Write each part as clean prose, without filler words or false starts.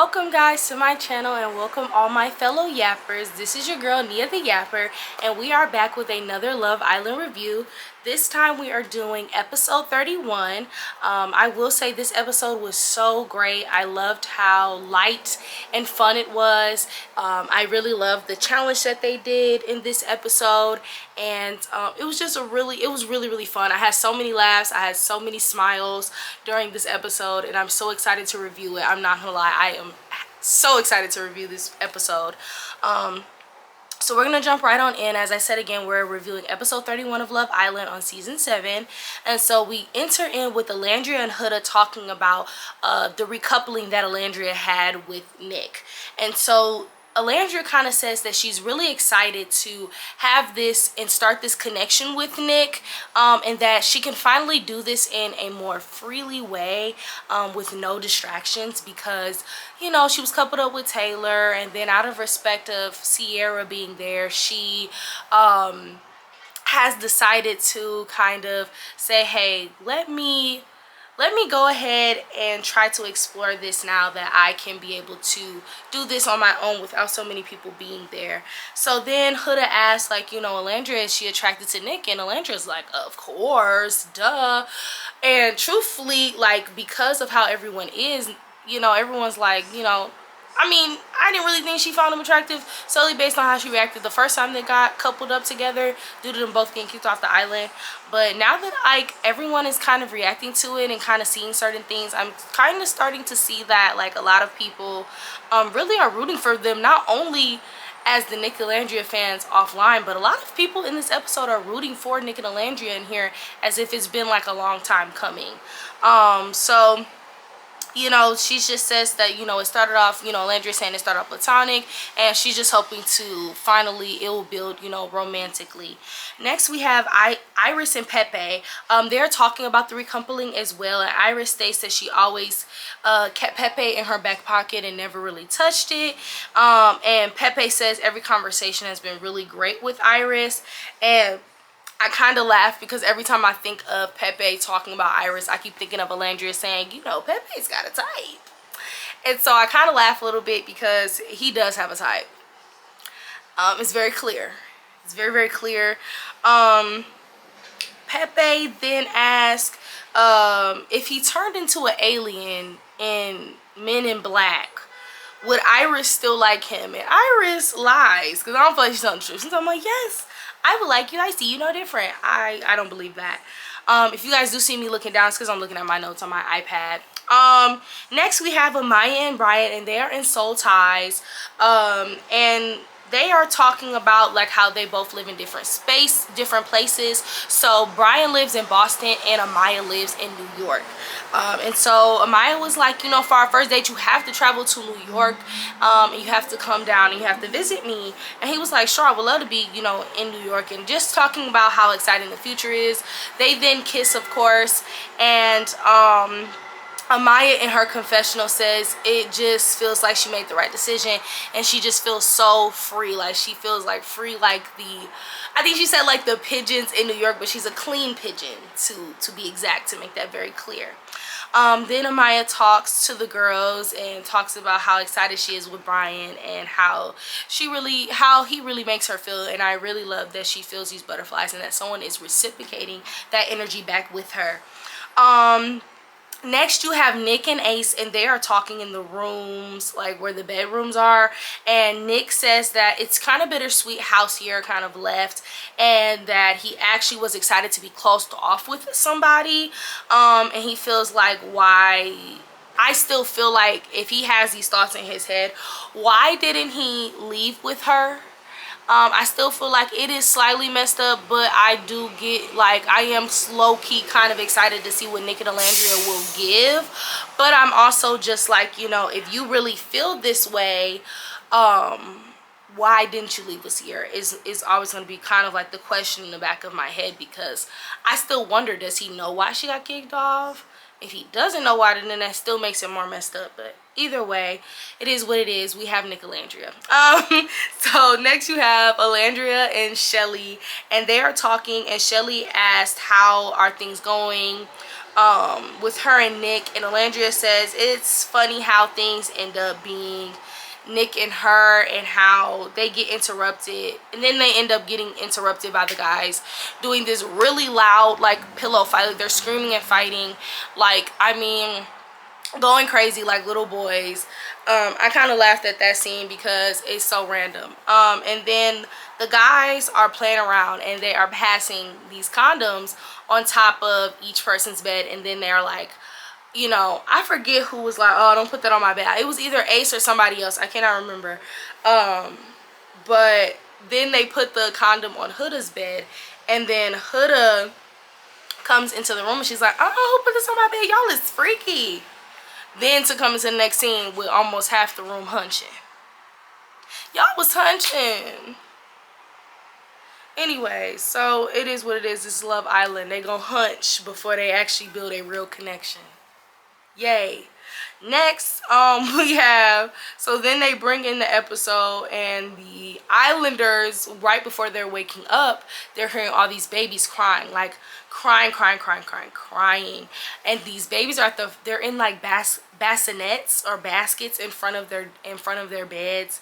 Welcome guys to my channel and welcome all my fellow yappers. This is your girl Nia the Yapper and we are back with another Love Island review. This time we are doing episode 31. I will say this episode was so great. I loved how light and fun it was. I really loved the challenge that they did in this episode, and it was just really fun. I had so many laughs, I had so many smiles during this episode, and I'm so excited to review it. I'm not gonna lie, I am so excited to review this episode. So we're gonna jump right on in. As I said again, we're reviewing episode 31 of Love Island on season 7, and so we enter in with Alandria and Huda talking about the recoupling that Alandria had with Nick. And so Alandria kind of says that she's really excited to have this and start this connection with Nick, and that she can finally do this in a more freely way, with no distractions, because you know she was coupled up with Taylor, and then out of respect of Sierra being there, she has decided to kind of say, hey, let me go ahead and try to explore this now that I can be able to do this on my own without so many people being there. So then Huda asks, like, you know, Alandria, is she attracted to Nick? And Alandria's like, of course, duh. And truthfully, like, because of how everyone is, you know, everyone's like, you know, I mean, I didn't really think she found him attractive solely based on how she reacted the first time they got coupled up together due to them both getting kicked off the island. But now that like everyone is kind of reacting to it and kind of seeing certain things, I'm kind of starting to see that like a lot of people really are rooting for them, not only as the Nick and Alandria fans offline, but a lot of people in this episode are rooting for Nick and Alandria in here as if it's been like a long time coming. So you know, she just says that, you know, it started off, you know, Alandria saying it started off platonic, and she's just hoping to finally, it will build, you know, romantically. Next, we have Iris and Pepe. They're talking about the recoupling as well, and Iris states that she always kept Pepe in her back pocket and never really touched it. And Pepe says every conversation has been really great with Iris, and I kind of laugh because every time I think of Pepe talking about Iris, I keep thinking of Alandria saying, you know, Pepe's got a type. And so I kind of laugh a little bit because he does have a type. It's very clear. It's very clear. Pepe then asks if he turned into an alien in Men in Black, would Iris still like him? And Iris lies because I don't feel like she's telling the truth. So I'm like, yes, I would like you. I see you no different. I don't believe that. If you guys do see me looking down, it's because I'm looking at my notes on my iPad. Next we have Amaya and Brian, and they are in Soul Ties. And they are talking about like how they both live in different places. So Brian lives in Boston and Amaya lives in New York. And so Amaya was like, you know, for our first date, you have to travel to New York, and you have to come down and you have to visit me. And he was like, sure, I would love to be, you know, in New York, and just talking about how exciting the future is. They then kiss, of course, and Amaya in her confessional says it just feels like she made the right decision, and she just feels so free. Like she feels like free, like I think she said like the pigeons in New York, but she's a clean pigeon to be exact, to make that very clear. Then Amaya talks to the girls and talks about how excited she is with Brian and how he really makes her feel. And I really love that she feels these butterflies and that someone is reciprocating that energy back with her. Next you have Nick and Ace, and they are talking in the rooms, like where the bedrooms are, and Nick says that it's kind of bittersweet how Sierra kind of left, and that he actually was excited to be closed off with somebody, and he feels like, why, I still feel like if he has these thoughts in his head, why didn't he leave with her? I still feel like it is slightly messed up, but I do get, like, I am low-key kind of excited to see what Nick and Alandria will give. But I'm also just like, you know, if you really feel this way, why didn't you leave with Sierra? Is always going to be kind of like the question in the back of my head, because I still wonder, does he know why she got kicked off? If he doesn't know why, then that still makes it more messed up. But either way, it is what it is. We have Nicolandria. So next you have Alandria and Shelly, and they are talking, and Shelly asked how are things going with her and Nick, and Alandria says it's funny how things end up being Nick and her, and how they get interrupted, and then they end up getting interrupted by the guys doing this really loud like pillow fight. Like, they're screaming and fighting, like, I mean, going crazy like little boys. I kind of laughed at that scene because it's so random. And then the guys are playing around, and they are passing these condoms on top of each person's bed, and then they're like, you know, I forget who was like, oh, don't put that on my bed. It was either Ace or somebody else. I cannot remember. But then they put the condom on Huda's bed, and then Huda comes into the room, and she's like, oh, who put this on my bed? Y'all is freaky. Then to come into the next scene with almost half the room hunching. Y'all was hunching. Anyway, so it is what it is. This is Love Island. They gonna hunch before they actually build a real connection. Yay. Next, we have, so then they bring in the episode, and the Islanders, right before they're waking up, they're hearing all these babies crying, like crying. And these babies are they're in like bassinets or baskets in front of their beds,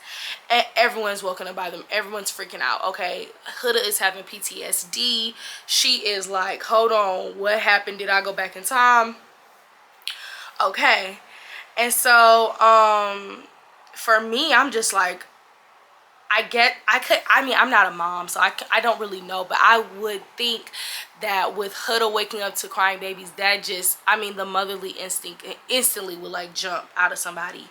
and everyone's woken up by them. Everyone's freaking out. Okay, Huda is having PTSD. She is like, hold on, what happened? Did I go back in time? Okay. And so for me, I'm just like, I mean, I'm not a mom, so I don't really know, but I would think that with Huda waking up to crying babies, that just, I mean, the motherly instinct instantly would like jump out of somebody.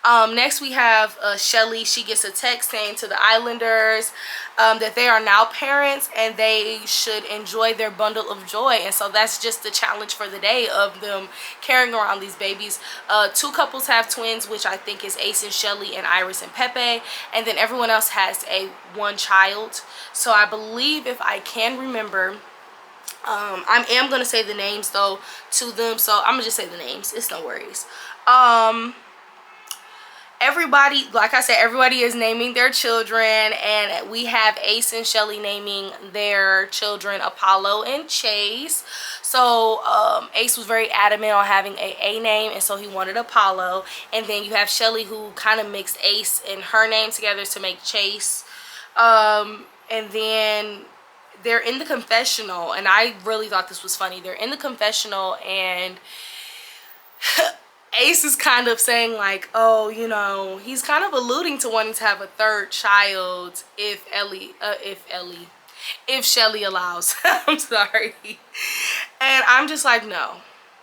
Next we have Shelly. She gets a text saying to the Islanders that they are now parents, and they should enjoy their bundle of joy. And so that's just the challenge for the day of them carrying around these babies. Two couples have twins, which I think is Ace and Shelly, and Iris and Pepe, and then everyone else has one child. So I believe, if I can remember, I am gonna say the names though to them, so I'm gonna just say the names. It's no worries. Everybody, like I said, everybody is naming their children, and we have Ace and Shelly naming their children Apollo and Chase. So Ace was very adamant on having a name, and so he wanted Apollo. And then you have Shelly, who kind of mixed Ace and her name together to make Chase. And then they're in the confessional, and I really thought this was funny. They're in the confessional, and Ace is kind of saying like, oh, you know, he's kind of alluding to wanting to have a third child if Shelly allows. I'm sorry. And I'm just like, no,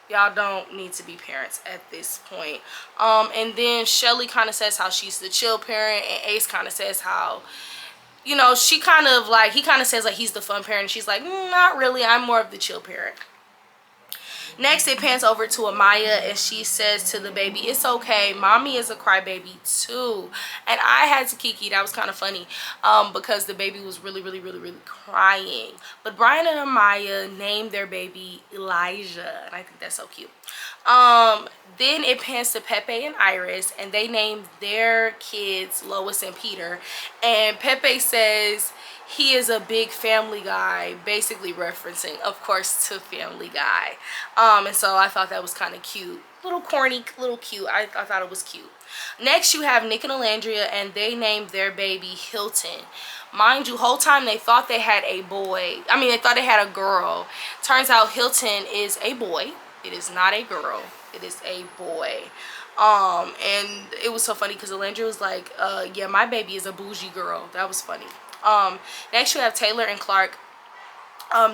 y'all don't need to be parents at this point. And then Shelly kind of says how she's the chill parent, and Ace kind of says how, you know, he kind of says like he's the fun parent, and she's like, not really, I'm more of the chill parent. Next, it pans over to Amaya, and she says to the baby, it's okay, mommy is a crybaby too. And I had to kiki. That was kind of funny because the baby was really crying. But Brian and Amaya named their baby Elijah, and I think that's so cute. Then it pans to Pepe and Iris, and they named their kids Lois and Peter. And Pepe says he is a big Family Guy, basically referencing, of course, to Family Guy. And so I thought that was kind of cute. Little corny, little cute. I thought it was cute. Next, you have Nick and Alandria, and they named their baby Hilton. Mind you, whole time they thought they had a boy. I mean, they thought they had a girl. Turns out Hilton is a boy. It is not a girl. It is a boy. And it was so funny because Alandria was like, yeah, my baby is a bougie girl. That was funny. Next you have Taylor and Clark.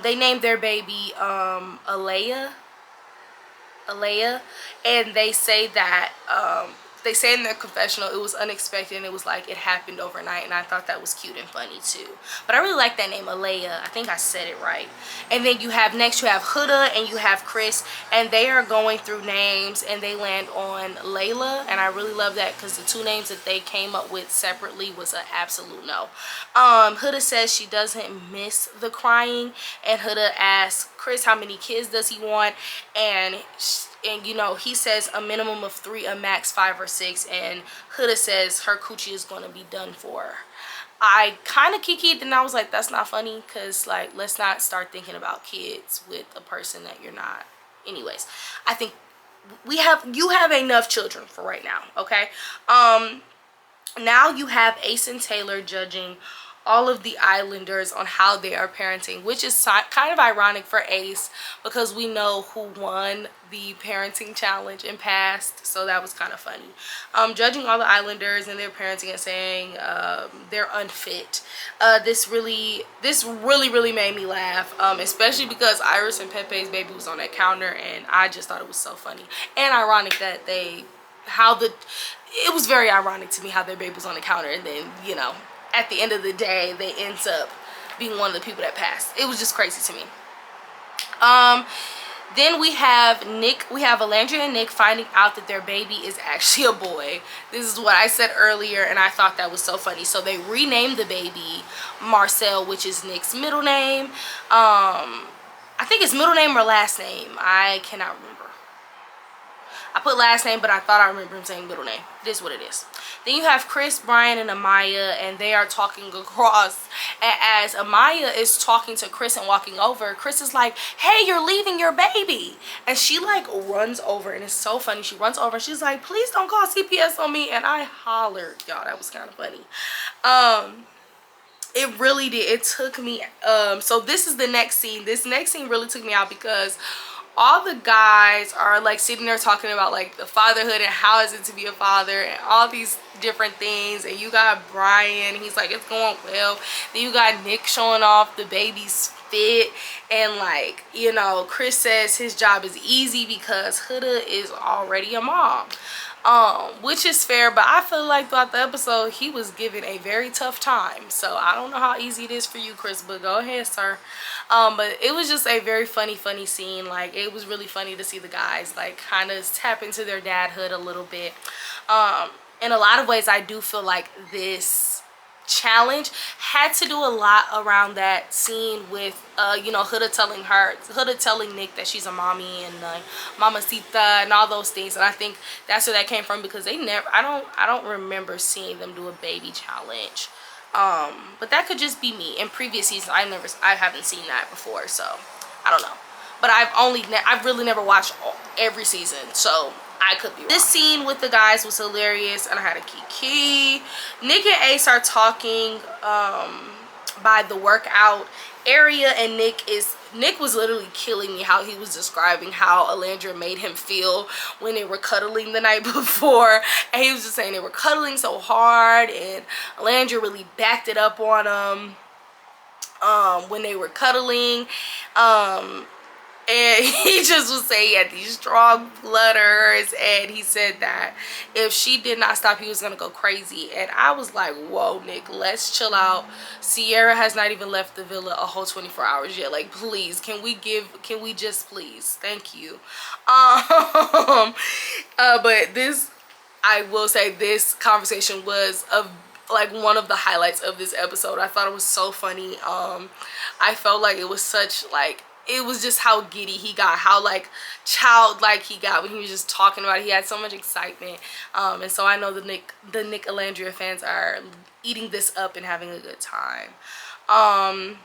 They named their baby Alea, and they say that they say in their confessional it was unexpected, and it was like it happened overnight, and I thought that was cute and funny too. But I really like that name, Alea. I think I said it right. And then you have Huda and you have Chris, and they are going through names, and they land on Layla, and I really love that because the two names that they came up with separately was an absolute no. Huda says she doesn't miss the crying, and Huda asks Chris how many kids does he want, and and you know, he says a minimum of 3, a max 5 or 6, and Huda says her coochie is going to be done for. I kind of kikied, and I was like, that's not funny, because like, let's not start thinking about kids with a person that you're not. Anyways, I think you have enough children for right now. Okay. Now you have Ace and Taylor judging all of the Islanders on how they are parenting, which is kind of ironic for Ace because we know who won the parenting challenge and passed, so that was kind of funny. Judging all the Islanders and their parenting and saying they're unfit. This really made me laugh, especially because Iris and Pepe's baby was on that counter, and I just thought it was so funny and ironic that it was very ironic to me how their baby was on the counter, and then, you know, at the end of the day, they ends up being one of the people that passed. It was just crazy to me. Then we have Alandria and Nick finding out that their baby is actually a boy. This is what I said earlier, and I thought that was so funny. So they renamed the baby Marcel, which is Nick's middle name. I think it's middle name or last name. I cannot remember. I put last name, but I thought I remember him saying middle name. It is what it is. Then you have Chris, Brian, and Amaya, and they are talking across. And as Amaya is talking to Chris and walking over, Chris is like, hey, you're leaving your baby. And she like runs over, and it's so funny. She runs over and she's like, please don't call CPS on me. And I hollered, y'all. That was kind of funny. It really did. It took me, so this is the next scene. This next scene really took me out because all the guys are like sitting there talking about like the fatherhood and how is it to be a father and all these different things. And you got Brian, he's like, it's going well. Then you got Nick showing off the baby's fit, and like, you know, Chris says his job is easy because Huda is already a mom. Which is fair, but I feel like throughout the episode he was given a very tough time. So I don't know how easy it is for you, Chris, but go ahead, sir. But it was just a very funny scene. Like, it was really funny to see the guys like kind of tap into their dadhood a little bit. In a lot of ways, I do feel like this challenge had to do a lot around that scene with you know, Huda telling Nick that she's a mommy and mamacita and all those things. And I think that's where that came from, because they never, I don't remember seeing them do a baby challenge. But that could just be me. In previous seasons, I haven't seen that before, so I don't know. But I've really never watched every season, so I could be wrong. This scene with the guys was hilarious, and I had a kiki. Nick and Ace are talking by the workout area, and Nick was literally killing me how he was describing how Alandria made him feel when they were cuddling the night before. And he was just saying they were cuddling so hard, and Alandria really backed it up on him when they were cuddling. And he just was saying he had these strong flutters, and he said that if she did not stop, he was gonna go crazy. And I was like, whoa, Nick, let's chill out. Sierra has not even left the villa a whole 24 hours yet. Like, please, can we just please, thank you. But this, I will say, this conversation was like one of the highlights of this episode. I thought it was so funny. I felt like it was such like, it was just how giddy he got, how like childlike he got when he was just talking about it. He had so much excitement. And so I know the Nick Alandria fans are eating this up and having a good time. And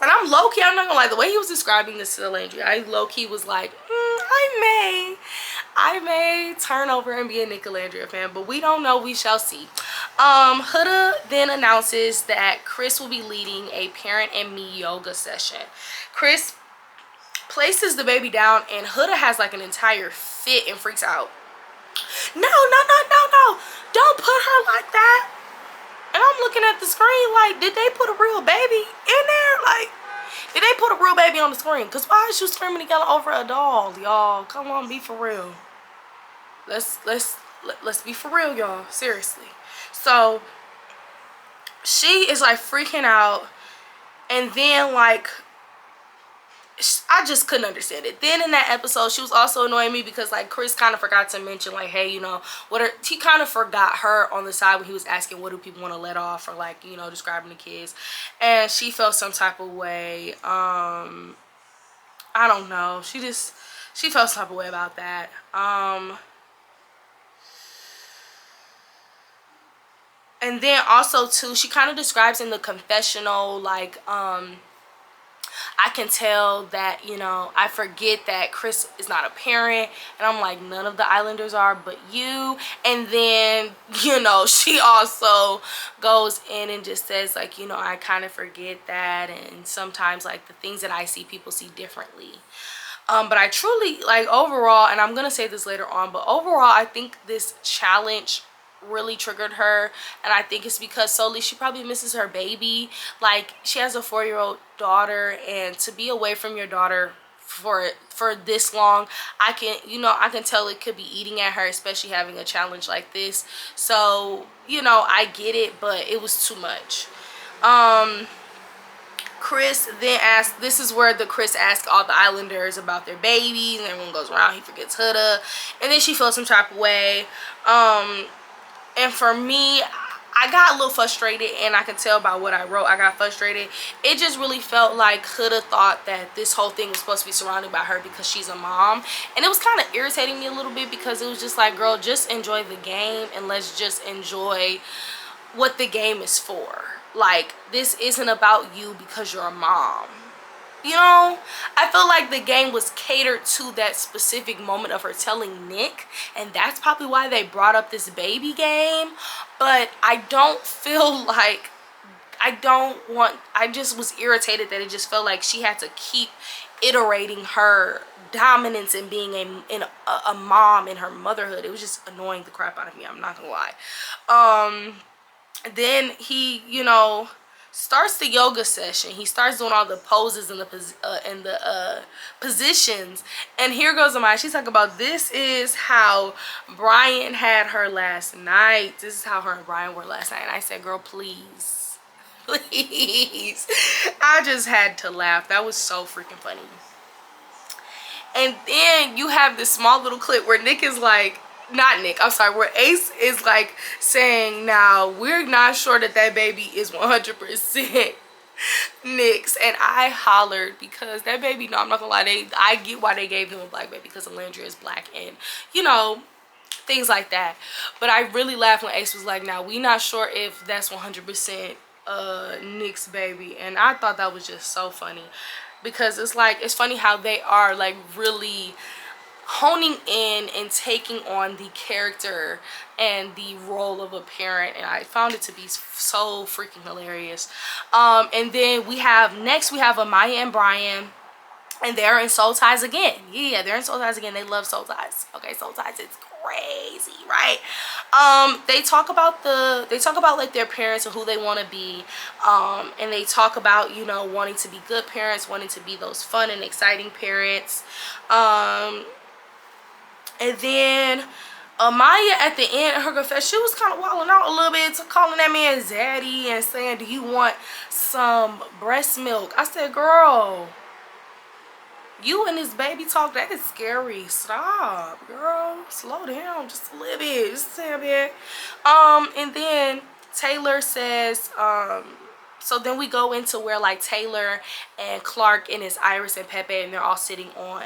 I'm low-key, I'm not gonna lie, the way he was describing this to Alandria, I low-key was like, I may turn over and be a Nick Alandria fan, but we don't know, we shall see. Huda then announces that Chris will be leading a parent and me yoga session. Chris places the baby down, and Huda has like an entire fit and freaks out. No, don't put her like that. And I'm looking at the screen like, did they put a real baby in there? Like, did they put a real baby on the screen? Because why is you screaming together over a doll, y'all? Come on, be for real. Let's be for real, y'all. Seriously. So she is like freaking out, and then like, I just couldn't understand it. Then in that episode, she was also annoying me because like Chris kind of forgot to mention like, hey, you know, he kind of forgot her on the side when he was asking what do people want to let off, or like, you know, describing the kids, and she felt some type of way. I don't know, she she felt some type of way about that. And then also too, she kind of describes in the confessional, like, I can tell that, you know, I forget that Chris is not a parent. And I'm like, none of the Islanders are but you. And then, you know, she also goes in and just says, like, you know, I kind of forget that. And sometimes, like, the things that I see, people see differently. But I truly, like, overall, and I'm going to say this later on, but overall, I think this challenge really triggered her, and I think it's because solely she probably misses her baby. Like, she has a 4-year-old daughter, and to be away from your daughter for this long, I can tell it could be eating at her, especially having a challenge like this. So, you know, I get it, but it was too much. Chris then asked, this is where Chris asked all the Islanders about their babies, and everyone goes around, he forgets Huda, and then she feels some type of way. And for me, I got a little frustrated, and I can tell by what I wrote, I got frustrated. It just really felt like Huda thought that this whole thing was supposed to be surrounded by her because she's a mom. And it was kind of irritating me a little bit, because it was just like, girl, just enjoy the game, and let's just enjoy what the game is for. Like, this isn't about you because you're a mom. You know, I feel like the game was catered to that specific moment of her telling Nick, and that's probably why they brought up this baby game. But I don't feel like, I just was irritated that it just felt like she had to keep iterating her dominance and being a mom in her motherhood. It was just annoying the crap out of me, I'm not gonna lie. Then he, you know, starts the yoga session. He starts doing all the poses and the positions. And here goes Amaya. She's talking about, this is how Brian had her last night. This is how her and Brian were last night. And I said, girl, please. Please. I just had to laugh. That was so freaking funny. And then you have this small little clip where Nick is like, not Nick, I'm sorry, where Ace is like saying, now we're not sure that that baby is 100% Nick's. And I hollered, because that baby, no, I'm not gonna lie, I get why they gave him a black baby, because Alandria is black, and you know, things like that. But I really laughed when Ace was like, now we not sure if that's 100% Nick's baby. And I thought that was just so funny, because it's like, it's funny how they are like really honing in and taking on the character and the role of a parent, and I found it to be so freaking hilarious. And then next we have Amaya and Brian, and they're in Soul Ties again. Yeah, they're in Soul Ties again. They love Soul Ties. Okay, Soul Ties, it's crazy, right? They talk about like their parents and who they want to be, and they talk about, you know, wanting to be good parents, wanting to be those fun and exciting parents. And then Amaya at the end of her confession, she was kind of wilding out a little bit, calling that man Zaddy and saying, do you want some breast milk? I said, girl, you and this baby talk, that is scary. Stop, girl. Slow down just a little bit. Just a little bit. And then Taylor says, so then we go into where like Taylor and Clark and his Iris and Pepe, and they're all sitting on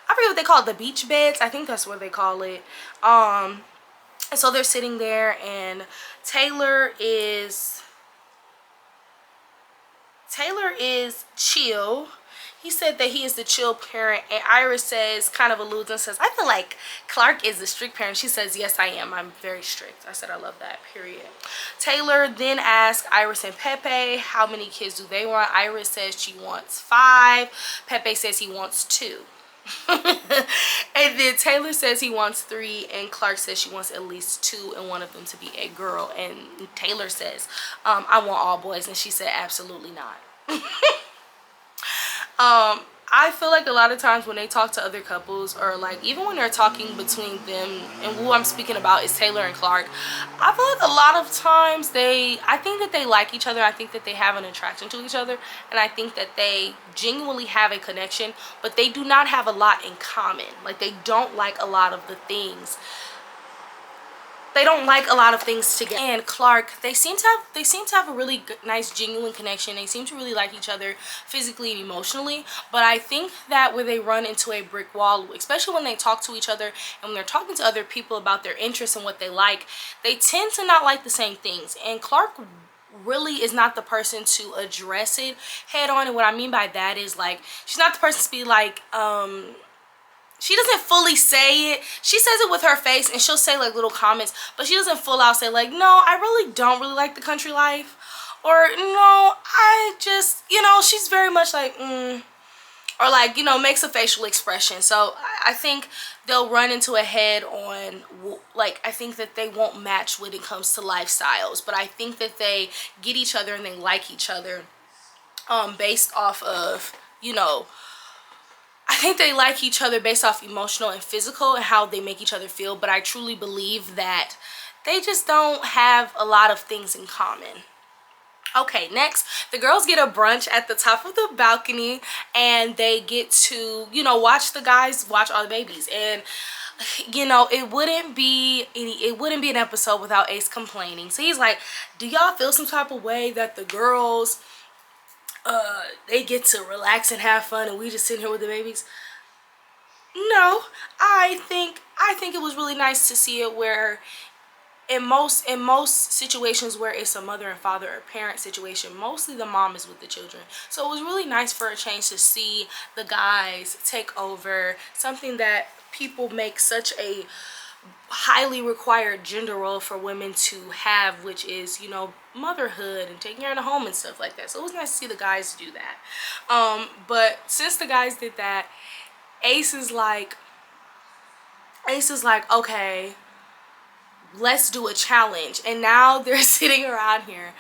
I forget what they call it, the beach beds. I think that's what they call it. And so they're sitting there, and Taylor is chill. He said that he is the chill parent, and Iris says, kind of alludes and says, I feel like Clark is the strict parent. She says, yes, I am. I'm very strict. I said, I love that, period. Taylor then asks Iris and Pepe, how many kids do they want? Iris says she wants 5. Pepe says he wants 2. And then Taylor says he wants 3, and Clark says she wants at least 2, and one of them to be a girl. And Taylor says, I want all boys, and she said, absolutely not. I feel like a lot of times when they talk to other couples, or like even when they're talking between them, and who I'm speaking about is Taylor and Clark, I feel like a lot of times I think that they like each other. I think that they have an attraction to each other, and I think that they genuinely have a connection, but they do not have a lot in common. Like, they don't like a lot of the things they don't like a lot of things together. And Clark, they seem to have a really good, nice, genuine connection. They seem to really like each other physically and emotionally. But I think that where they run into a brick wall, especially when they talk to each other and when they're talking to other people about their interests and what they like, they tend to not like the same things. And Clark really is not the person to address it head on. And what I mean by that is, like, she's not the person to be like, she doesn't fully say it. She says it with her face, and she'll say like little comments, but she doesn't full out say like, no, I really don't really like the country life, or no, I just, you know, she's very much like, or like, you know, makes a facial expression. So I think they'll run into a head on, like, I think that they won't match when it comes to lifestyles, but I think that they get each other and they like each other based off of, you know, I think they like each other based off emotional and physical and how they make each other feel, but I truly believe that they just don't have a lot of things in common. Okay, next, the girls get a brunch at the top of the balcony, and they get to, you know, watch the guys watch all the babies. And, you know, it wouldn't be an episode without Ace complaining. So he's like, do y'all feel some type of way that the girls, they get to relax and have fun and we just sitting here with the babies? No, I think it was really nice to see it where in most situations where it's a mother and father or parent situation, mostly the mom is with the children. So it was really nice for a change to see the guys take over something that people make such a highly required gender role for women to have, which is, you know, motherhood and taking care of the home and stuff like that. So it was nice to see the guys do that. But since the guys did that, Ace is like, okay, let's do a challenge. And now they're sitting around here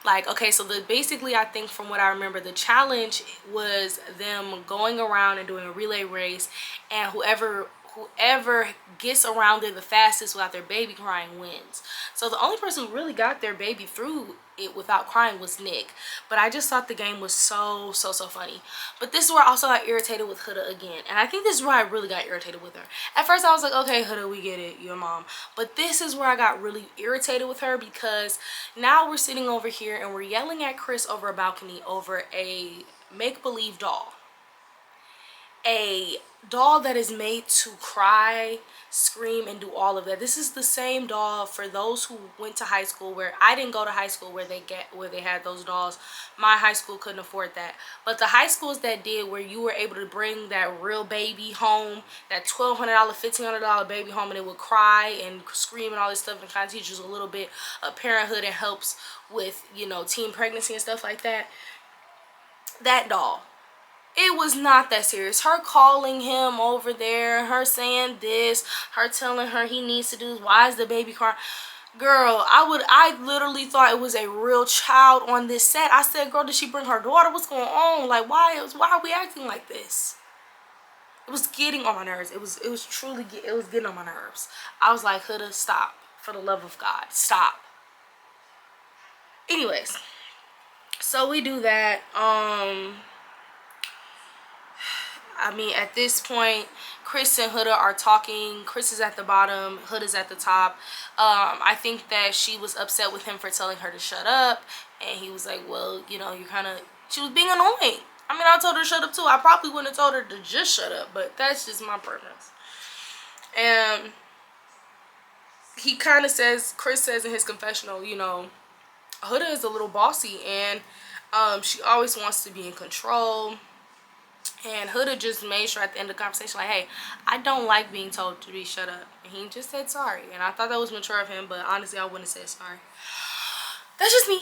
like, okay, so basically, I think from what I remember, the challenge was them going around and doing a relay race, and whoever gets around there the fastest without their baby crying wins. So the only person who really got their baby through it without crying was Nick. But I just thought the game was so funny. But this is where I also got irritated with Huda again, and I think this is where I really got irritated with her. At first I was like, okay, Huda, we get it, your mom. But this is where I got really irritated with her, because now we're sitting over here and we're yelling at Chris over a balcony over a make-believe doll. A doll that is made to cry, scream, and do all of that. This is the same doll, for those who went to high school, where I didn't go to high school where they had those dolls. My high school couldn't afford that. But the high schools that did, where you were able to bring that real baby home, that $1,200, $1,500 baby home, and it would cry and scream and all this stuff, and kind of teaches a little bit of parenthood and helps with, you know, teen pregnancy and stuff like that. That doll, it was not that serious. Her calling him over there, her saying this, her telling her he needs to do this, why is the baby crying? Girl, I literally thought it was a real child on this set. I said, girl, did she bring her daughter? What's going on? Like, why are we acting like this? It was getting on my nerves. It was getting on my nerves. I was like, Huda, stop. For the love of God, stop. Anyways, so we do that. I mean, at this point, Chris and Huda are talking. Chris is at the bottom, Huda's at the top. I think that she was upset with him for telling her to shut up, and he was like, well, you know, she was being annoying. I mean, I told her to shut up too. I probably wouldn't have told her to just shut up, but that's just my preference. And he kind of says, Chris says in his confessional, you know, Huda is a little bossy, and she always wants to be in control. And Huda just made sure at the end of the conversation, like, hey, I don't like being told to be shut up. And he just said sorry. And I thought that was mature of him, but honestly, I wouldn't have said sorry. That's just me.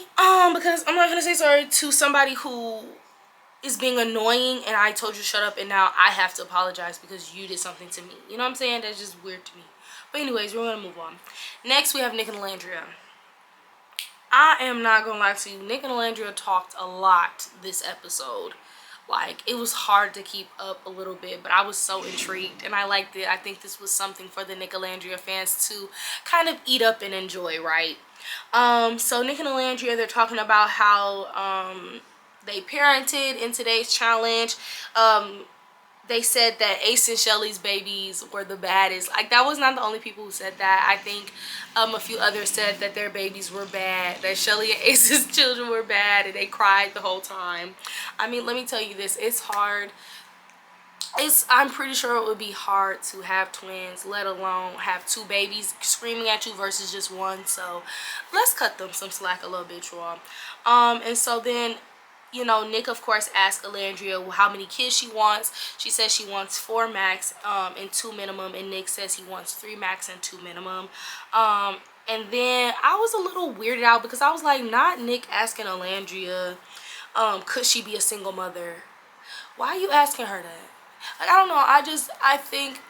Because I'm not going to say sorry to somebody who is being annoying and I told you to shut up, and now I have to apologize because you did something to me. You know what I'm saying? That's just weird to me. But anyways, we're going to move on. Next, we have Nick and Alandria. I am not going to lie to you. Nick and Alandria talked a lot this episode. Like, it was hard to keep up a little bit, but I was so intrigued and I liked it. I think this was something for the Nick Alandria fans to kind of eat up and enjoy, right? So Nick and Alandria, they're talking about how they parented in today's challenge. they said that Ace and Shelly's babies were the baddest. Like, that was not the only people who said that. I think a few others said that their babies were bad, that Shelly and Ace's children were bad, and they cried the whole time. I mean, let me tell you this, it's hard. I'm pretty sure it would be hard to have twins, let alone have two babies screaming at you versus just one. So let's cut them some slack a little bit, y'all. And so then, you know, Nick of course asked Alandria how many kids she wants. She says she wants 4 max and 2 minimum, and Nick says he wants 3 max and 2 minimum. And then I was a little weirded out because I was like, not Nick asking Alandria could she be a single mother. Why are you asking her that? Like, I don't know, I think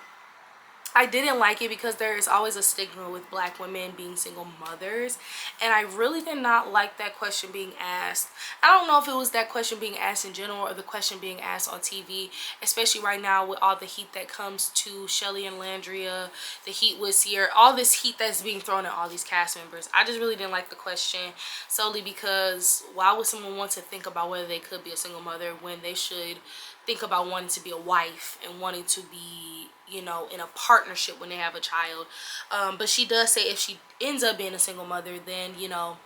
I didn't like it because there is always a stigma with black women being single mothers, and I really did not like that question being asked. I don't know if it was that question being asked in general or the question being asked on TV, especially right now with all the heat that comes to Shelly and Landria, the heat with Sierra, all this heat that's being thrown at all these cast members. I just really didn't like the question, solely because why would someone want to think about whether they could be a single mother when they should think about wanting to be a wife and wanting to be, you know, in a partnership when they have a child. But she does say if she ends up being a single mother, then, you know,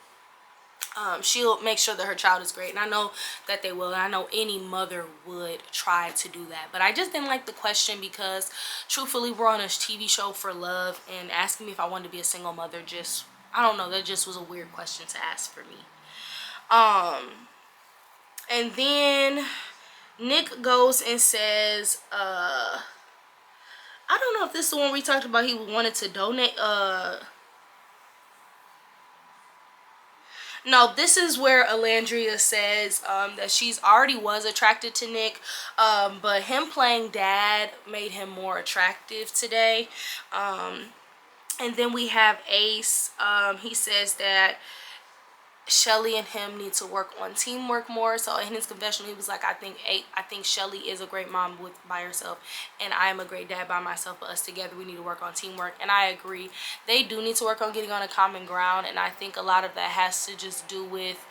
she'll make sure that her child is great. And I know that they will, and I know any mother would try to do that. But I just didn't like the question because truthfully, we're on a TV show for love, and asking me if I wanted to be a single mother, just, I don't know, that just was a weird question to ask for me. And then Nick goes and says, I don't know if this is the one we talked about, he wanted to donate, no, this is where Alandria says that she's already was attracted to Nick, but him playing dad made him more attractive today. And then we have Ace. He says that Shelly and him need to work on teamwork more. So in his confessional, he was like, I think Shelly is a great mom by herself, and I am a great dad by myself, but us together we need to work on teamwork. And I agree, they do need to work on getting on a common ground, and I think a lot of that has to just do with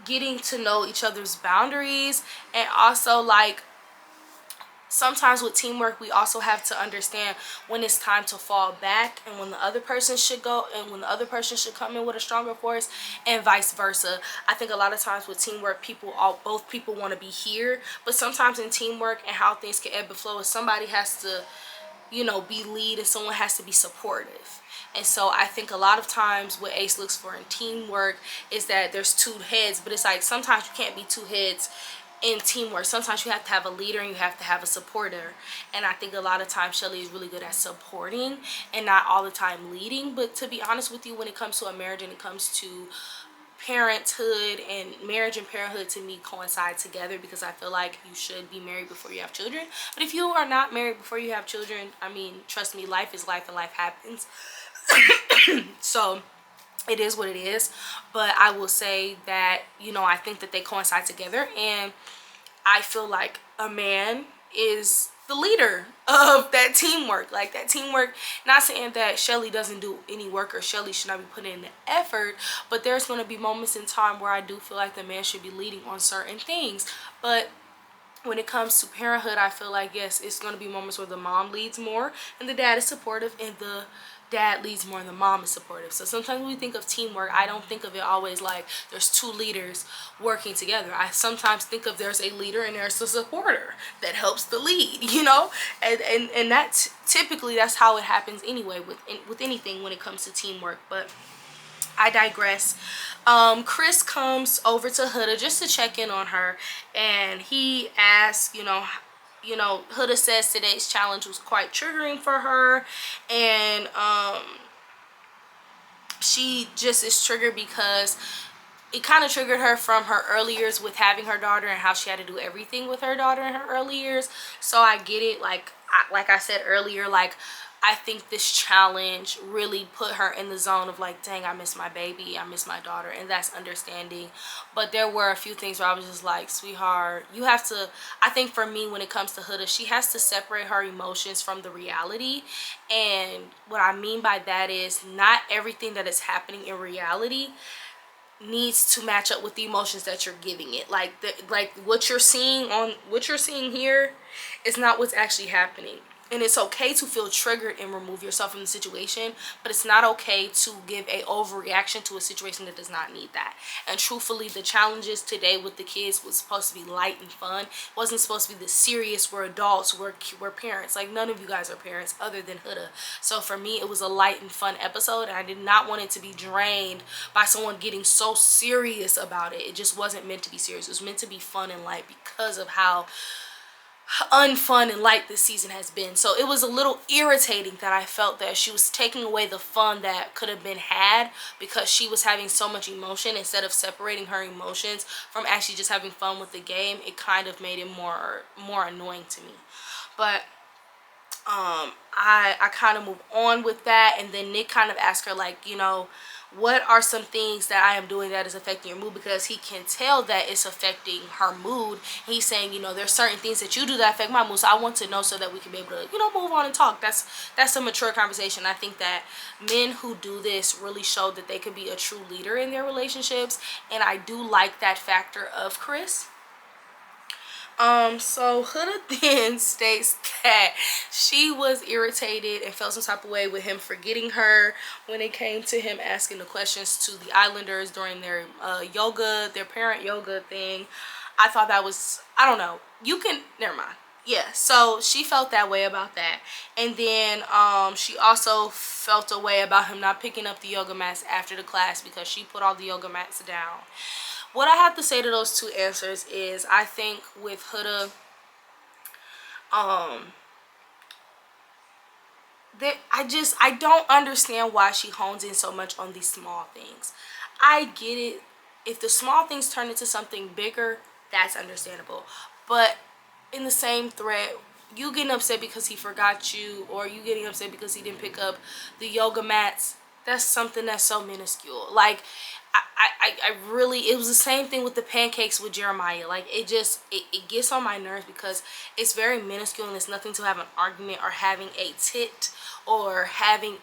getting to know each other's boundaries, and also like sometimes with teamwork we also have to understand when it's time to fall back and when the other person should go and when the other person should come in with a stronger force, and vice versa. I think a lot of times with teamwork, both people want to be here, but sometimes in teamwork and how things can ebb and flow is somebody has to, you know, be lead and someone has to be supportive. And so I think a lot of times what Ace looks for in teamwork is that there's two heads, but it's like sometimes you can't be two heads in teamwork. Sometimes you have to have a leader and you have to have a supporter. And I think a lot of times Shelly is really good at supporting and not all the time leading. But to be honest with you, when it comes to a marriage and it comes to parenthood, and marriage and parenthood to me coincide together, because I feel like you should be married before you have children. But if you are not married before you have children, I mean, trust me, life is life and life happens. So it is what it is. But I will say that, you know, I think that they coincide together, and I feel like a man is the leader of that teamwork. Like that teamwork, not saying that Shelly doesn't do any work or Shelly should not be putting in the effort, but there's going to be moments in time where I do feel like the man should be leading on certain things. But when it comes to parenthood, I feel like, yes, it's going to be moments where the mom leads more and the dad is supportive, and the dad leads more and the mom is supportive. So sometimes when we think of teamwork, I don't think of it always like there's two leaders working together. I sometimes think of there's a leader and there's a supporter that helps the lead, you know, and that's typically that's how it happens anyway with anything when it comes to teamwork. But I digress. Chris comes over to Huda just to check in on her, and he asks, you know, Huda says today's challenge was quite triggering for her, and she just is triggered because it kind of triggered her from her early years with having her daughter and how she had to do everything with her daughter in her early years. So I get it. Like I said earlier, like I think this challenge really put her in the zone of like, dang, I miss my baby, I miss my daughter, and that's understanding. But there were a few things where I was just like, sweetheart, you have to, I think for me when it comes to Huda, she has to separate her emotions from the reality. And what I mean by that is not everything that is happening in reality needs to match up with the emotions that you're giving it. Like what you're seeing here is not what's actually happening. And it's okay to feel triggered and remove yourself from the situation, but it's not okay to give a overreaction to a situation that does not need that. And truthfully, the challenges today with the kids was supposed to be light and fun. It wasn't supposed to be the serious, we're adults, we're parents. Like, none of you guys are parents other than Huda. So for me, it was a light and fun episode, and I did not want it to be drained by someone getting so serious about it. It just wasn't meant to be serious. It was meant to be fun and light because of how unfun and light this season has been. So it was a little irritating that I felt that she was taking away the fun that could have been had because she was having so much emotion. Instead of separating her emotions from actually just having fun with the game, it kind of made it more annoying to me. But I kind of move on with that. And then Nick kind of asked her, like, you know, what are some things that I am doing that is affecting your mood? Because he can tell that it's affecting her mood. He's saying, you know, there's certain things that you do that affect my mood, so I want to know so that we can be able to, you know, move on and talk. That's a mature conversation. I think that men who do this really show that they could be a true leader in their relationships, and I do like that factor of Chris. So Huda then states that she was irritated and felt some type of way with him forgetting her when it came to him asking the questions to the Islanders during their their parent yoga thing. I thought that was, I don't know, never mind. Yeah, so she felt that way about that. And then she also felt a way about him not picking up the yoga mats after the class because she put all the yoga mats down. What I have to say to those two answers is, I think with Huda, I don't understand why she hones in so much on these small things. I get it. If the small things turn into something bigger, that's understandable. But in the same thread, you getting upset because he forgot you, or you getting upset because he didn't pick up the yoga mats, that's something that's so minuscule. Like, I really, it was the same thing with the pancakes with Jeremiah. Like, it gets on my nerves because it's very minuscule and it's nothing to have an argument or having a tit or having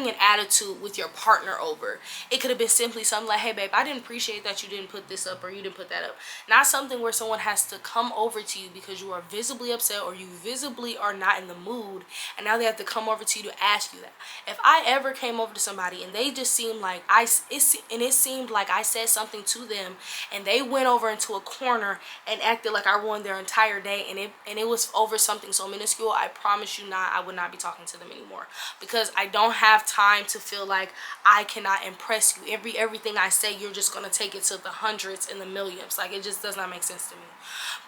an attitude with your partner over. It could have been simply something like, hey babe, I didn't appreciate that you didn't put this up or you didn't put that up. Not something where someone has to come over to you because you are visibly upset or you visibly are not in the mood, and now they have to come over to you to ask you that. If I ever came over to somebody and they just seemed like it seemed like I said something to them and they went over into a corner and acted like I ruined their entire day, and it was over something so minuscule, I promise you not, I would not be talking to them anymore, because I don't have time to feel like I cannot impress you. Everything I say, you're just gonna take it to the hundreds and the millions. Like, it just does not make sense to me.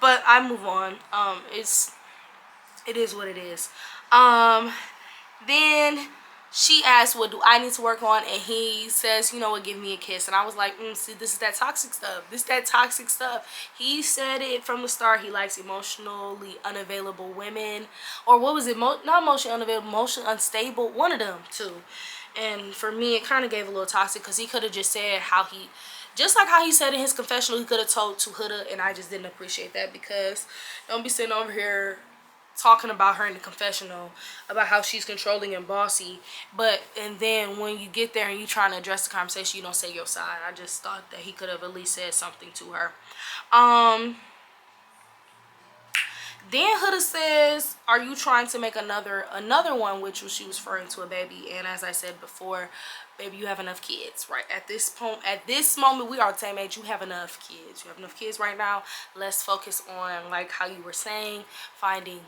But I move on. It is what it is. Then she asked, what do I need to work on? And he says, you know what, give me a kiss. And I was like, see, this is that toxic stuff. He said it from the start. He likes emotionally unavailable women. Or what was it? Not emotionally unavailable, emotionally unstable. One of them, too. And for me, it kind of gave a little toxic, because he could have just said just like how he said in his confessional, he could have told to Huda, and I just didn't appreciate that, because don't be sitting over here talking about her in the confessional about how she's controlling and bossy, and then when you get there and you trying to address the conversation, you don't say your side. I just thought that he could have at least said something to her. Then Huda says, are you trying to make another one, which was, she was referring to a baby. And as I said before, baby, you have enough kids, right? At this moment, we are the same age. You have enough kids. You have enough kids right now. Let's focus on, like how you were saying, finding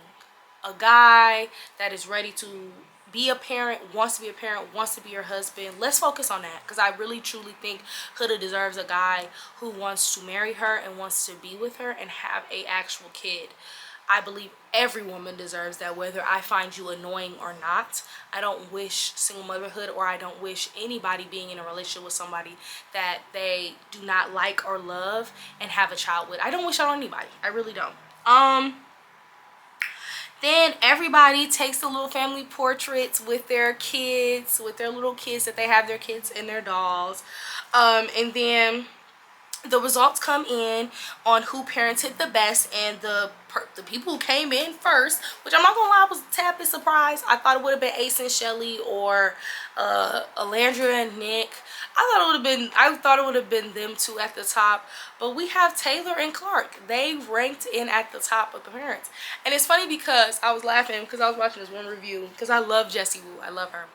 a guy that is ready to be a parent, wants to be a parent, wants to be your husband. Let's focus on that, because I really truly think Huda deserves a guy who wants to marry her and wants to be with her and have a actual kid. I believe every woman deserves that, whether I find you annoying or not. I don't wish single motherhood, or I don't wish anybody being in a relationship with somebody that they do not like or love and have a child with. I don't wish that on anybody. I really don't. Then everybody takes the little family portraits with their kids, with their little kids that they have, their kids and their dolls. And then the results come in on who parented the best, and the people who came in first, which I'm not gonna lie, I was a tad bit surprised. I thought it would have been Ace and Shelly, or Alandria and Nick. I thought it would have been them two at the top, but we have Taylor and Clark. They ranked in at the top of the parents. And it's funny because I was laughing because I was watching this one review because I love Jessie Woo. I love her.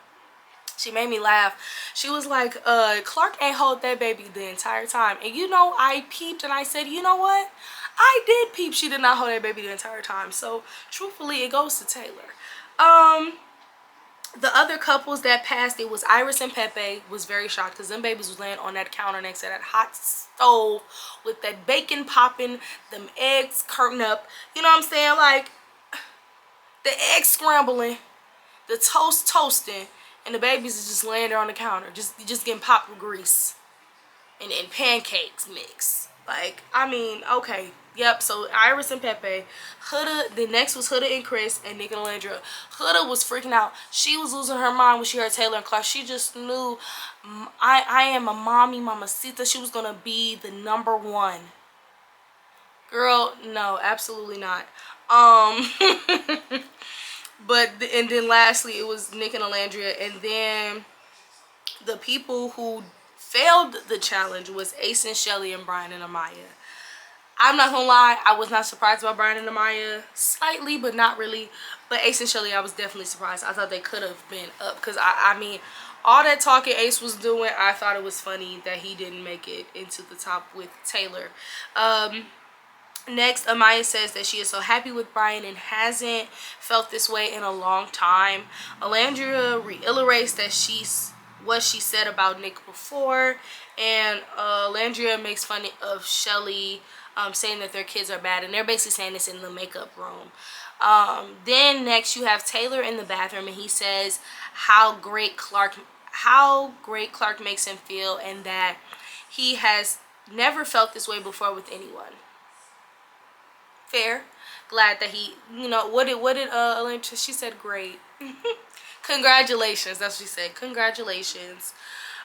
She made me laugh. She was like, Clark ain't hold that baby the entire time. And you know, I peeped and I said, you know what? I did peep she did not hold that baby the entire time. So truthfully, it goes to Taylor. The other couples that passed, it was Iris and Pepe. Was very shocked because them babies was laying on that counter next to that hot stove with that bacon popping, them eggs curtain up. You know what I'm saying? Like, the eggs scrambling, the toast toasting, and the babies is just laying there on the counter, just getting popped with grease and pancakes mix. Like, I mean, okay. Yep, so Iris and Pepe. Huda, the next was Huda and Chris and Nick and Alandria. Huda was freaking out. She was losing her mind when she heard Taylor and Clark. She just knew, I am a mommy, mamacita. She was going to be the #1. Girl, no, absolutely not. But, and then lastly, it was Nick and Alandria. And then the people who failed the challenge was Ace and Shelly and Brian and Amaya. I'm not gonna lie, I was not surprised about Brian and Amaya. Slightly, but not really. But Ace and Shelly, I was definitely surprised. I thought they could have been up. Because, I mean, all that talking Ace was doing, I thought it was funny that he didn't make it into the top with Taylor. Next, Amaya says that she is so happy with Brian and hasn't felt this way in a long time. Alandria reiterates that what she said about Nick before, and Alandria makes fun of Shelly, saying that their kids are bad, and they're basically saying this in the makeup room. Then next you have Taylor in the bathroom, and he says how great Clark makes him feel, and that he has never felt this way before with anyone. Fair. Glad that he, you know, what did Alandria, she said great. Congratulations, that's what she said. Congratulations.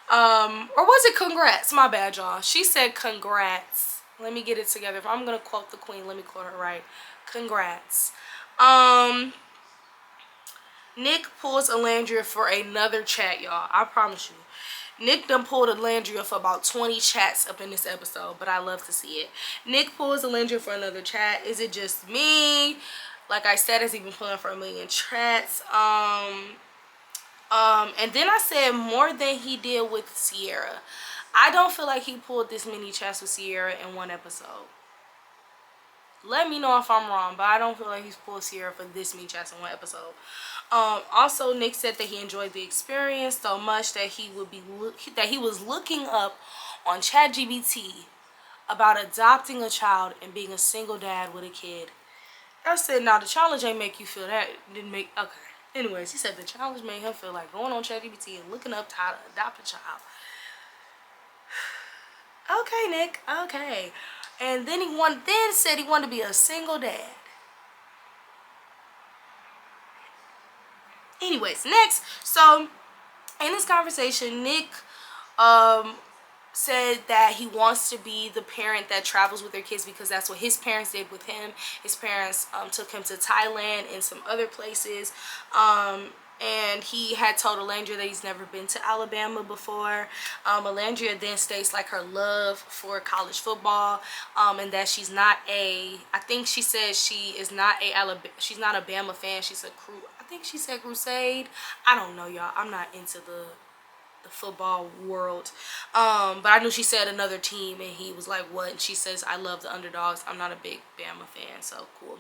Or was it congrats? My bad, y'all. She said congrats. Let me get it together. If I'm gonna quote the queen, let me quote her right. Congrats. Nick pulls Alandria for another chat, y'all. I promise you. Nick done pulled Alandria for about 20 chats up in this episode, but I love to see it. Nick pulls Alandria for another chat. Is it just me? Like I said, has he been pulling for 1 million chats? And then I said more than he did with Sierra. I don't feel like he pulled this many chats with Sierra in one episode. Let me know if I'm wrong, but I don't feel like he's pulled Sierra for this many chats in one episode. Also, Nick said that he enjoyed the experience so much that he was looking up on ChatGPT about adopting a child and being a single dad with a kid. I said, now the challenge ain't make you feel that. Didn't make, okay. Anyways, he said the challenge made him feel like going on ChatGPT and looking up how to adopt a child. Okay, Nick. Okay. And then said he wanted to be a single dad. Anyways, next, so in this conversation, Nick said that he wants to be the parent that travels with their kids because that's what his parents did with him. His parents took him to Thailand and some other places. And he had told Alandria that he's never been to Alabama before. Alandria then states like her love for college football, and that she's not I think she said she is not she's not a Bama fan. She's I think she said Crusade. I don't know, y'all. I'm not into the football world. But I knew she said another team, and he was like, what? And she says, I love the underdogs. I'm not a big Bama fan, so cool.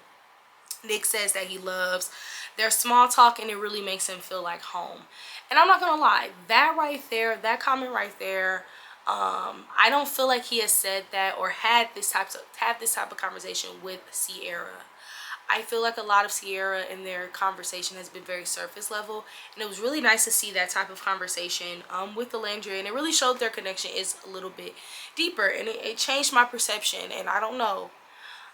Nick says that he loves their small talk and it really makes him feel like home. And I'm not gonna lie, that right there, that comment right there, I don't feel like he has said that or had this type of conversation with Sierra. I feel like a lot of Sierra in their conversation has been very surface level, and it was really nice to see that type of conversation with Alandria, and it really showed their connection is a little bit deeper, and it changed my perception. And I don't know,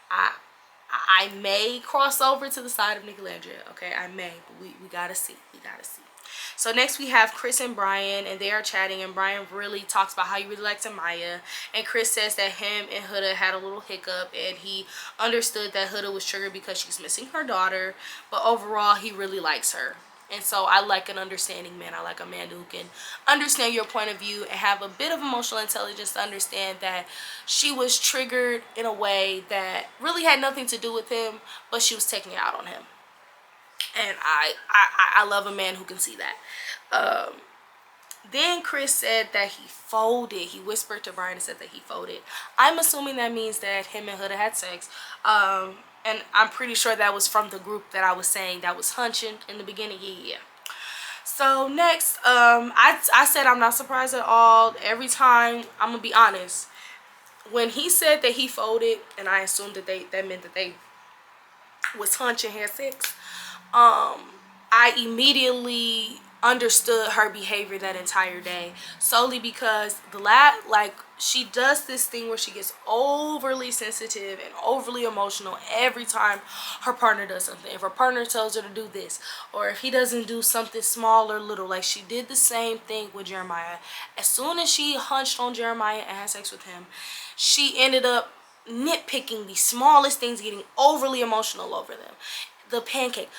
I may cross over to the side of Nick Alandria, okay? I may, but we gotta see. We gotta see. So next we have Chris and Brian, and they are chatting, and Brian really talks about how he really likes Amaya, and Chris says that him and Huda had a little hiccup, and he understood that Huda was triggered because she's missing her daughter, but overall he really likes her. And so I like an understanding man. I like a man who can understand your point of view and have a bit of emotional intelligence to understand that she was triggered in a way that really had nothing to do with him, but she was taking it out on him. And I love a man who can see that. Then Chris said that he folded. He whispered to Brian and said that he folded. I'm assuming that means that him and Huda had sex. And I'm pretty sure that was from the group that I was saying that was hunching in the beginning. Yeah. So next, I said I'm not surprised at all. Every time, I'm gonna be honest, when he said that he folded, and I assumed that that meant that they was hunching, had sex, I immediately understood her behavior that entire day, solely because she does this thing where she gets overly sensitive and overly emotional every time her partner does something. If her partner tells her to do this, or if he doesn't do something small or little, like she did the same thing with Jeremiah. As soon as she hunched on Jeremiah and had sex with him, she ended up nitpicking the smallest things, getting overly emotional over them. The pancake,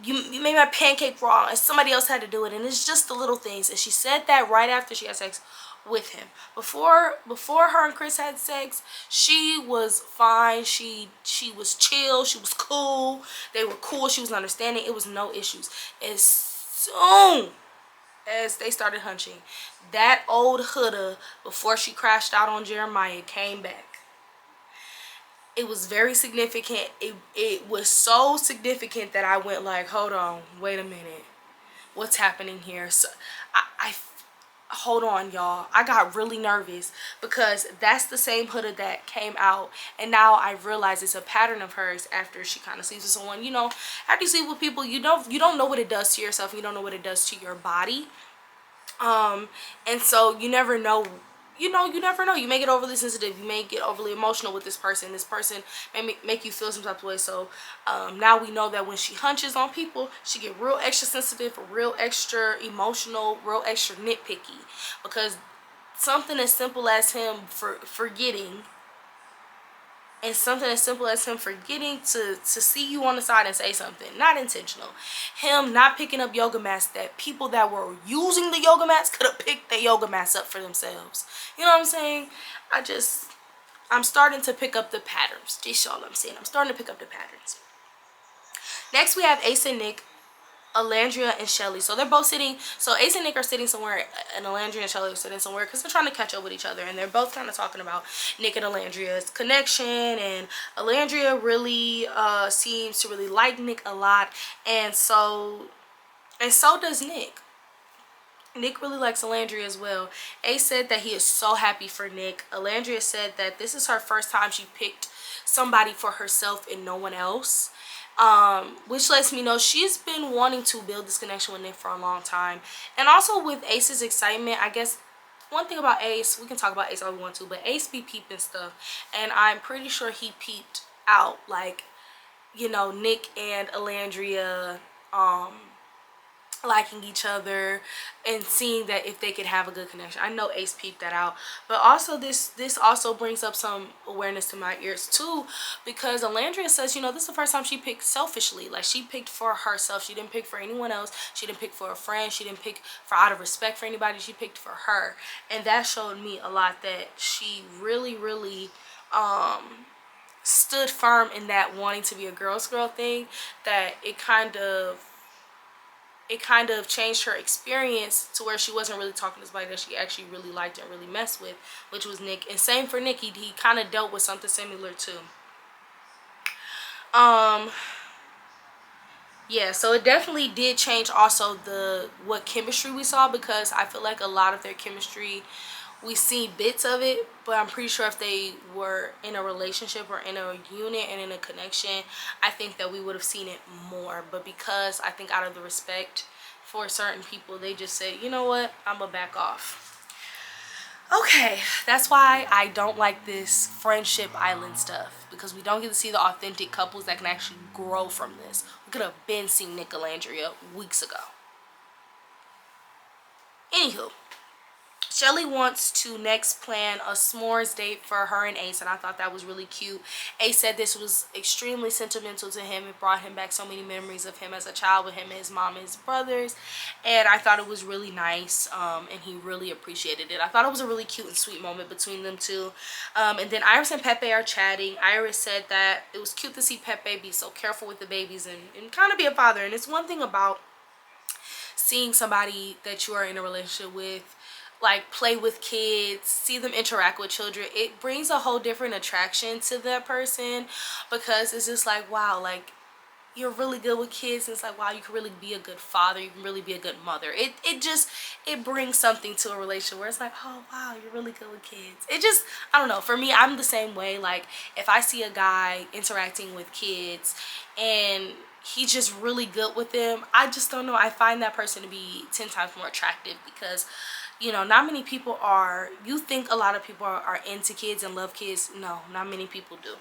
you made my pancake wrong, and somebody else had to do it, and it's just the little things. And she said that right after she had sex with him. Before her and Chris had sex, she was fine. She was chill. She was cool. They were cool. She was understanding. It was no issues. As soon as they started hunching, that old Huda, before she crashed out on Jeremiah, came back. It was very significant. It was so significant that I went like, hold on, wait a minute, what's happening here? So I hold on, y'all. I got really nervous because that's the same Huda that came out, and now I realize it's a pattern of hers. After she kind of sleeps with someone, after you sleep with people, you don't know what it does to yourself. You don't know what it does to your body. And so you never know. You never know. You may get overly sensitive. You may get overly emotional with this person. This person may make you feel some type of way. So now we know that when she hunches on people, she get real extra sensitive, real extra emotional, real extra nitpicky. Because something as simple as him forgetting, and something as simple as him forgetting to see you on the side and say something, not intentional. Him not picking up yoga mats that people that were using the yoga mats could have picked the yoga mats up for themselves. You know what I'm saying? I'm starting to pick up the patterns. Just all I'm saying. I'm starting to pick up the patterns. Next, we have Ace and Nick, Alandria and Shelly. So they're both sitting. So Ace and Nick are sitting somewhere, and Alandria and Shelly are sitting somewhere because they're trying to catch up with each other, and they're both kind of talking about Nick and Alandria's connection. And Alandria really seems to really like Nick a lot, and so does Nick. Nick really likes Alandria as well. Ace said that he is so happy for Nick. Alandria said that this is her first time she picked somebody for herself and no one else. Which lets me know she's been wanting to build this connection with Nick for a long time. And also with Ace's excitement, I guess one thing about Ace, we can talk about Ace all we want to, but Ace be peeping stuff, and I'm pretty sure he peeped out like, Nick and Alandria liking each other and seeing that if they could have a good connection. I know Ace peeped that out. But also this also brings up some awareness to my ears too, because Alandria says, this is the first time she picked selfishly. Like, she picked for herself. She didn't pick for anyone else. She didn't pick for a friend. She didn't pick for out of respect for anybody. She picked for her. And that showed me a lot that she really, really stood firm in that wanting to be a girl's girl thing, that it kind of changed her experience to where she wasn't really talking to somebody that she actually really liked and really messed with, which was Nick. And same for Nick, he kind of dealt with something similar too. Yeah, so it definitely did change also what chemistry we saw, because I feel like a lot of their chemistry, we see bits of it, but I'm pretty sure if they were in a relationship or in a unit and in a connection, I think that we would have seen it more. But because I think out of the respect for certain people, they just said, you know what, I'm gonna back off. Okay, that's why I don't like this friendship island stuff, because we don't get to see the authentic couples that can actually grow from this. We could have been seeing Nick and Alandria weeks ago. Anywho, Shelly wants to next plan a s'mores date for her and Ace, and I thought that was really cute. Ace said this was extremely sentimental to him. It brought him back so many memories of him as a child with him and his mom and his brothers, and I thought it was really nice, and he really appreciated it. I thought it was a really cute and sweet moment between them two. And then Iris and Pepe are chatting. Iris said that it was cute to see Pepe be so careful with the babies and kind of be a father. And it's one thing about seeing somebody that you are in a relationship with like play with kids, see them interact with children. It brings a whole different attraction to that person, because it's just like, wow, like you're really good with kids. It's like, wow, you can really be a good father, you can really be a good mother. It brings something to a relationship where it's like, oh wow, you're really good with kids. It just, I don't know, for me, I'm the same way. Like if I see a guy interacting with kids and he's just really good with them, I just don't know, I find that person to be 10 times more attractive, because you know, not many people are, you think a lot of people are into kids and love kids. No, not many people do.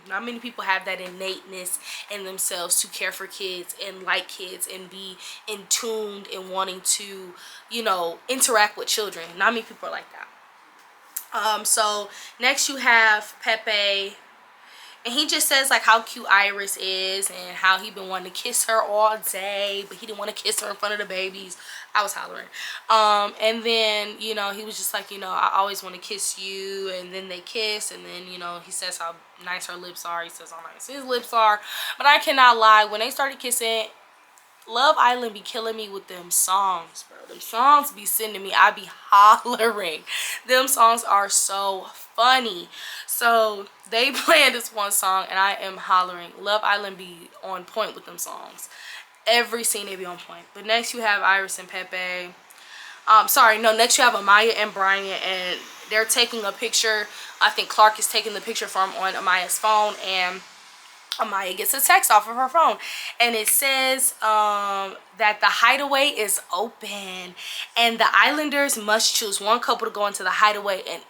Not many people have that innateness in themselves to care for kids and like kids and be in tuned and wanting to, you know, interact with children. Not many people are like that. So next you have Pepe, and he just says like how cute Iris is and how he been wanting to kiss her all day, but he didn't want to kiss her in front of the babies. I was hollering. And then, you know, he was just like, you know, I always want to kiss you. And then they kiss, and then, you know, he says how nice her lips are. He says how nice his lips are. But I cannot lie, when they started kissing, Love Island be killing me with them songs, bro. Them songs be sending me, I be hollering. Them songs are so funny. So they playing this one song and I am hollering. Love Island be on point with them songs. Every scene they be on point. But next you have Iris and Pepe. Next you have Amaya and Brian, and they're taking a picture. I think Clark is taking the picture from on Amaya's phone, and Amaya gets a text off of her phone, and it says that the hideaway is open and the Islanders must choose one couple to go into the hideaway, and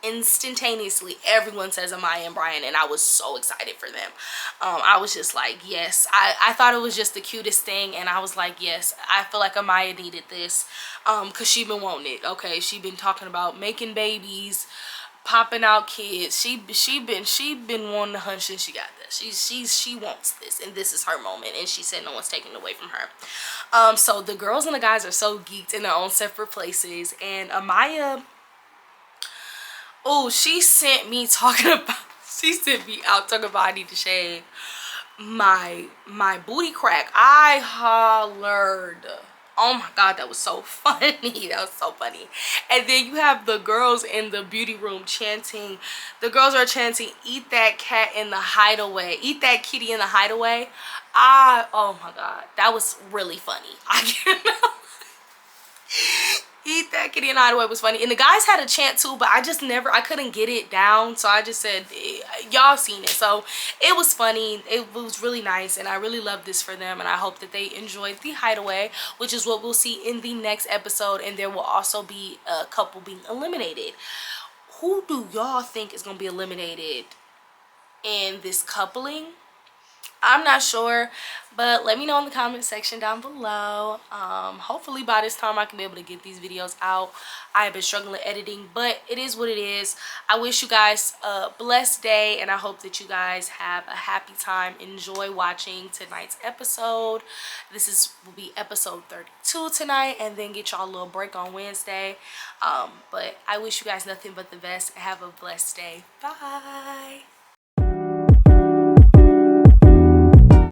instantaneously everyone says Amaya and Brian, and I was so excited for them. I was just like, yes. I thought it was just the cutest thing, and I was like, yes, I feel like Amaya needed this, because she been wanting it. Okay, she been talking about making babies, popping out kids. She been wanting to hunt since she got this. She wants this, and this is her moment, and she said no one's taking it away from her. So the girls and the guys are so geeked in their own separate places, and Amaya, oh, she sent me out talking about I need to shave my booty crack. I hollered. Oh my god, that was so funny. That was so funny. And then you have the girls in the beauty room chanting. The girls are chanting, eat that cat in the hideaway, eat that kitty in the hideaway. Oh my god, that was really funny. I cannot. Eat that kitty in the hideaway was funny. And the guys had a chant too, but I couldn't get it down. So I just said, y'all seen it. So it was funny. It was really nice. And I really love this for them. And I hope that they enjoyed the hideaway, which is what we'll see in the next episode. And there will also be a couple being eliminated. Who do y'all think is going to be eliminated in this coupling? I'm not sure, but let me know in the comment section down below. Hopefully by this time I can be able to get these videos out. I have been struggling editing, but it is what it is. I wish you guys a blessed day, and I hope that you guys have a happy time. Enjoy watching tonight's episode. Will be episode 32 tonight, and then get y'all a little break on Wednesday. But I wish you guys nothing but the best. Have a blessed day. Bye.